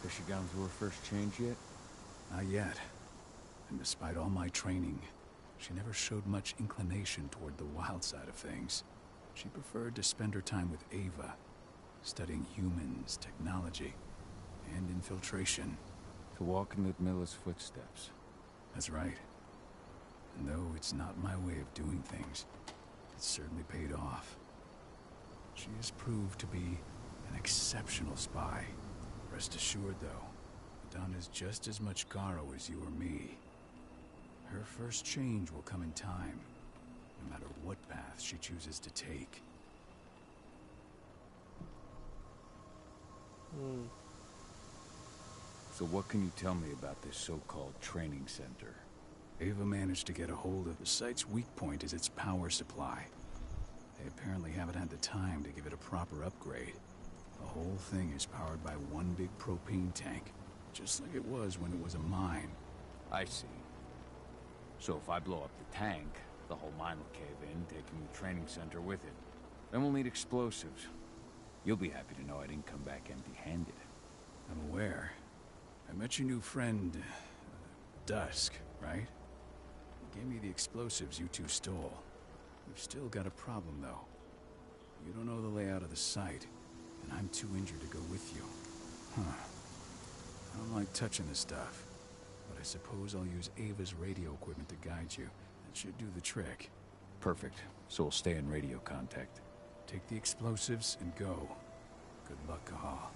Has she gone through her first change yet? Not yet. And despite all my training, she never showed much inclination toward the wild side of things. She preferred to spend her time with Ava, studying humans, technology, and infiltration. To walk in Ludmilla's footsteps. That's right. And though it's not my way of doing things, it's certainly paid off. She has proved to be an exceptional spy. Rest assured, though, Donna's just as much Garo as you or me. Her first change will come in time, no matter what path she chooses to take. Hmm. So what can you tell me about this so-called training center? Ava managed to get a hold of the site's weak point is its power supply. They apparently haven't had the time to give it a proper upgrade. The whole thing is powered by one big propane tank, just like it was when it was a mine. I see. So if I blow up the tank, the whole mine will cave in, taking the training center with it. Then we'll need explosives. You'll be happy to know I didn't come back empty-handed. I'm aware. I met your new friend, Dusk, right? He gave me the explosives you two stole. We've still got a problem, though. You don't know the layout of the site, and I'm too injured to go with you. Huh. I don't like touching this stuff, but I suppose I'll use Ava's radio equipment to guide you. That should do the trick. Perfect. So we'll stay in radio contact. Take the explosives and go. Good luck, Cahal.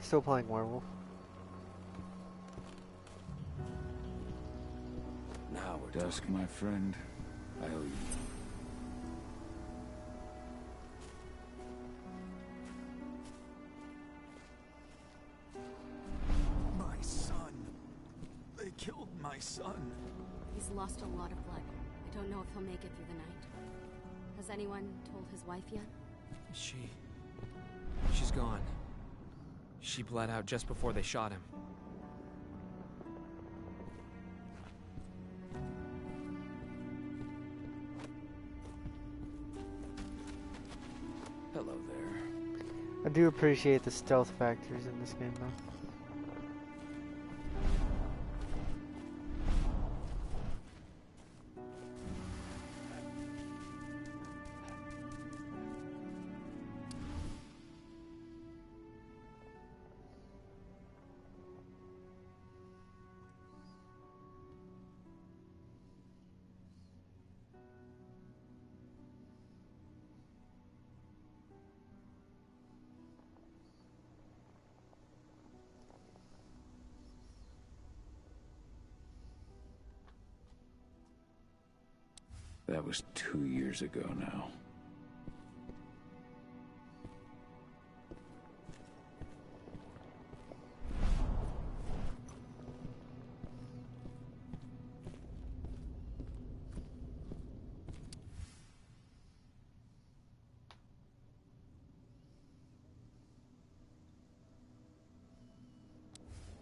Still playing Werewolf. Now we're Dusk, my friend. I owe you. My son. They killed my son. He's lost a lot of blood. I don't know if he'll make it through the night. Has anyone told his wife yet? She's gone. She bled out just before they shot him. Hello there. I do appreciate the stealth factors in this game, though. That was 2 years ago now.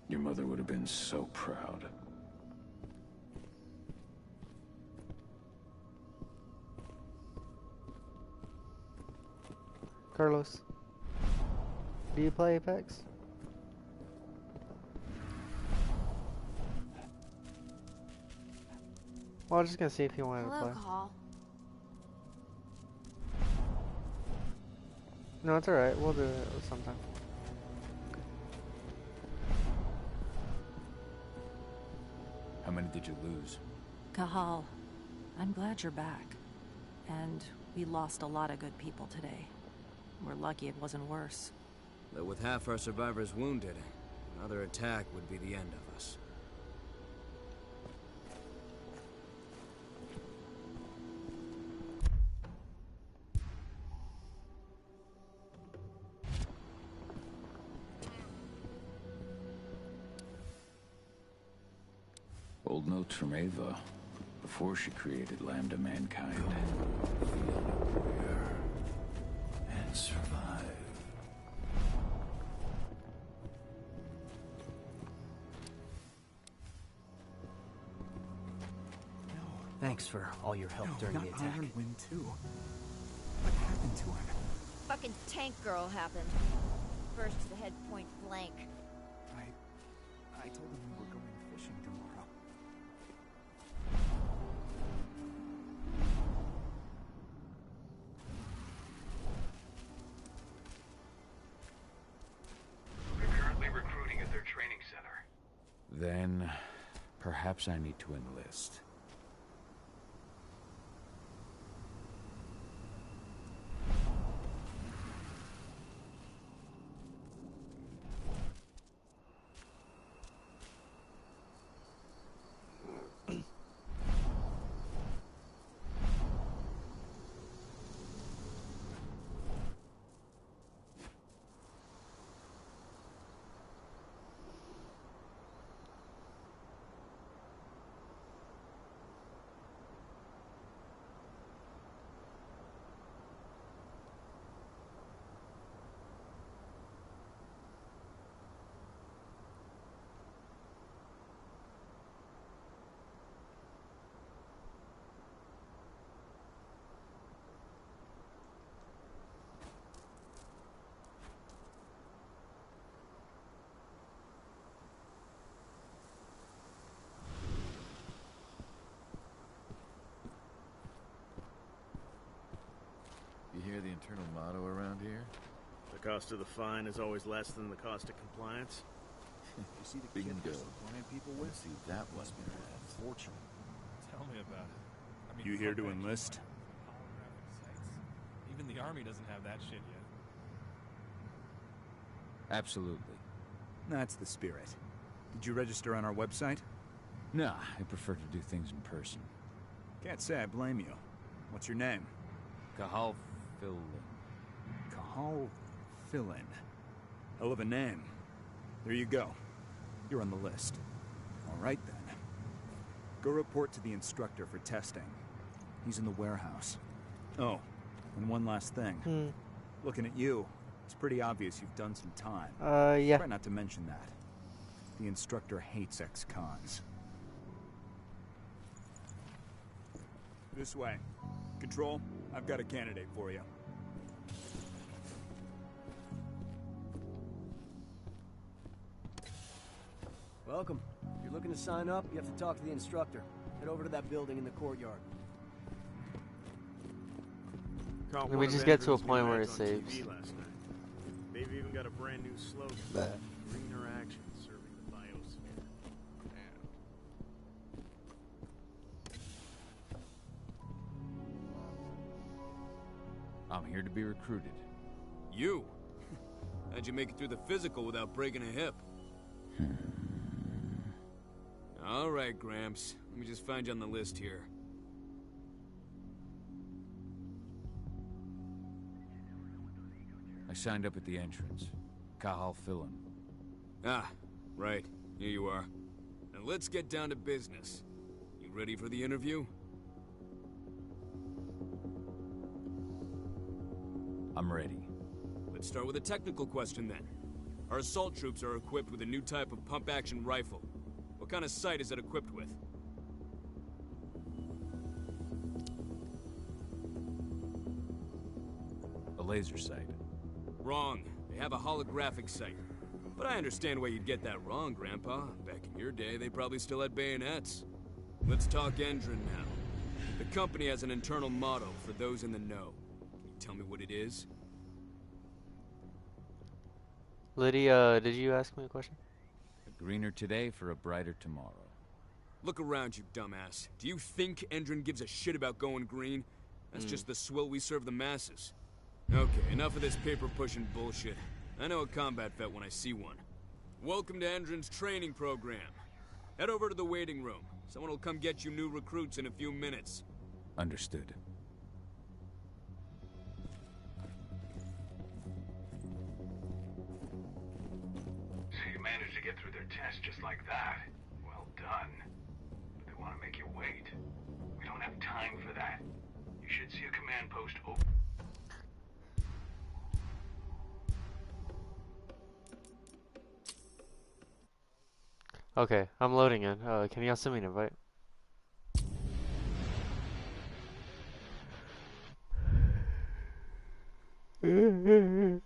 Your mother would have been so proud. Carlos, do you play Apex? Well, I was just gonna see if you wanted to play. Call. No, it's alright. We'll do it sometime. How many did you lose? Cahal, I'm glad you're back. And we lost a lot of good people today. We're lucky it wasn't worse. But with half our survivors wounded, another attack would be the end of us. Old notes from Ava, before she created Lambda Mankind. And survive. Thanks for all your help during the attack. Iron Wind too. What happened to him? Fucking tank girl happened. First to the head point blank. I told him we were going fishing tomorrow. We're currently recruiting at their training center. Then, perhaps I need to enlist. You hear the internal motto around here? The cost of the fine is always less than the cost of compliance. You see the Bingo. kid we're supplying people with? See that one. Must be worth a fortune. Tell me about it. I mean, You here to enlist? holographic sights. Even the army doesn't have that shit yet. Absolutely. That's the spirit. Did you register on our website? Nah, I prefer to do things in person. Can't say I blame you. What's your name? Cahal Philin. Cahal Philin. Hell of a name. There you go. You're on the list. All right, then. Go report to the instructor for testing. He's in the warehouse. Oh, and one last thing. Looking at you, it's pretty obvious you've done some time. Yeah. Try not to mention that. The instructor hates ex-cons. This way. Control, I've got a candidate for you. Welcome. If you're looking to sign up, you have to talk to the instructor. Head over to that building in the courtyard. Caught Let me one of just get to a Andrew's new point where ads it on saves. TV last night. They've even got a brand new slogan. Greener action serving the biosphere. I'm here to be recruited. You? How'd you make it through the physical without breaking a hip? All right, Gramps. Let me just find you on the list here. I signed up at the entrance. Cahal Philin. Ah, right. Here you are. Now let's get down to business. You ready for the interview? I'm ready. Let's start with a technical question then. Our assault troops are equipped with a new type of pump-action rifle. What kind of sight is it equipped with? A laser sight. Wrong. They have a holographic sight. But I understand why you'd get that wrong, Grandpa. Back in your day, they probably still had bayonets. Let's talk Endron now. The company has an internal motto for those in the know. Can you tell me what it is? Lydia, did you ask me a question? A greener today for a brighter tomorrow. Look around, you dumbass. Do you think Endron gives a shit about going green? That's just the swill we serve the masses. Okay, enough of this paper-pushing bullshit. I know a combat vet when I see one. Welcome to Endron's training program. Head over to the waiting room. Someone will come get you new recruits in a few minutes. Understood. So you managed to get through their test just like that. Well done. But they want to make you wait. We don't have time for that. You should see a command post open. Okay, I'm loading in. Can y'all send me an invite? Mm-hmm.